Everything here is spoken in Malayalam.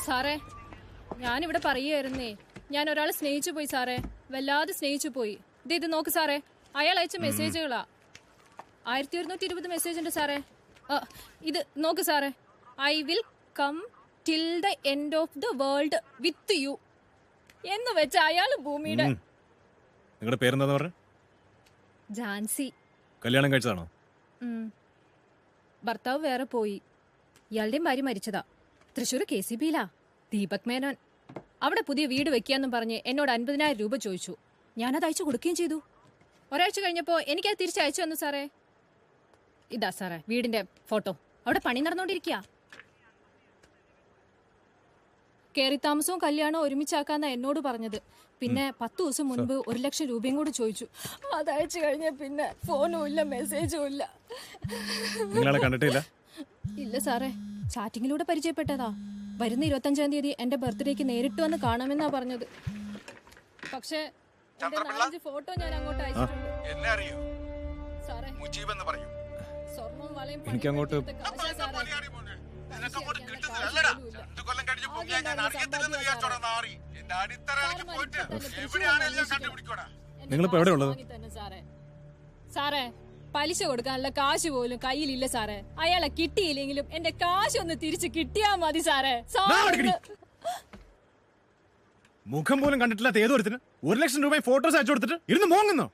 സാറേ, ഞാനിവിടെ പറയുമായിരുന്നേ, ഞാൻ ഒരാളെ സ്നേഹിച്ചു പോയി സാറേ, വല്ലാതെ സ്നേഹിച്ചു പോയി. ഇത് നോക്ക് സാറേ, അയാൾ അയച്ച മെസ്സേജുകളാ. 1120 മെസ്സേജ് ഉണ്ട് സാറേ. ഇത് നോക്ക് സാറേ, I will come till the end of the world with you എന്ന് വെച്ച അയാൾ ഭൂമിയുടെ. നിങ്ങളുടെ പേരെന്താന്ന് പറഞ്ഞ? ജാൻസി. കല്യാണം കഴിച്ചതാണോ? ഭർത്താവ് വേറെ പോയി. ഇയാളുടെയും ഭാര്യ മരിച്ചതാ. തൃശ്ശൂർ KCB-യിലാ. ദീപക് മേനോൻ. അവിടെ പുതിയ വീട് വെക്കാന്നും പറഞ്ഞ് എന്നോട് 50,000 രൂപ ചോദിച്ചു. ഞാനത് അയച്ചു കൊടുക്കുകയും ചെയ്തു. ഒരാഴ്ച കഴിഞ്ഞപ്പോ എനിക്കത് തിരിച്ചയച്ചു തന്നു സാറേ. ഇതാ സാറേ വീടിന്റെ ഫോട്ടോ. അവിടെ പണി നടന്നുകൊണ്ടിരിക്കുക. കേറി താമസവും കല്യാണവും ഒരുമിച്ചാക്കാന്നാ എന്നോട് പറഞ്ഞത്. പിന്നെ 10 ദിവസം മുൻപ് 1 ലക്ഷം രൂപയും കൂടി ചോദിച്ചു. അതയച്ചു കഴിഞ്ഞ പിന്നെ ഫോണും ഇല്ല, മെസ്സേജും ഇല്ല. നിങ്ങളെ കണ്ടിട്ടില്ല? ഇല്ല സാറേ, ചാറ്റിങ്ങിലൂടെ പരിചയപ്പെട്ടതാ. വരുന്ന 25-ാം തീയതി എന്റെ ബർത്ത്ഡേക്ക് നേരിട്ട് വന്ന് കാണാമെന്നാ പറഞ്ഞത്. പക്ഷേ ഫോട്ടോ ഞാൻ അങ്ങോട്ട് അയച്ചിട്ടുണ്ട്. സ്വർണവും വളയും എനിക്കങ്ങോട്ട് നിങ്ങളിപ്പോ എവിടെ ഉള്ളത്? സാറേ, പലിശ കൊടുക്കാനുള്ള കാശ് പോലും കയ്യിലില്ല സാറേ. അയാളെ കിട്ടിയില്ലെങ്കിലും എന്റെ കാശ് ഒന്ന് തിരിച്ചു കിട്ടിയാ മതി സാറേ. മുഖം പോലും കണ്ടിട്ടില്ലാത്ത ഏതോരത്തിന് 1 ലക്ഷം രൂപ ഫോട്ടോസ് അയച്ചു കൊടുത്തിട്ട് ഇരുന്ന് മോങ്ങുന്നോ?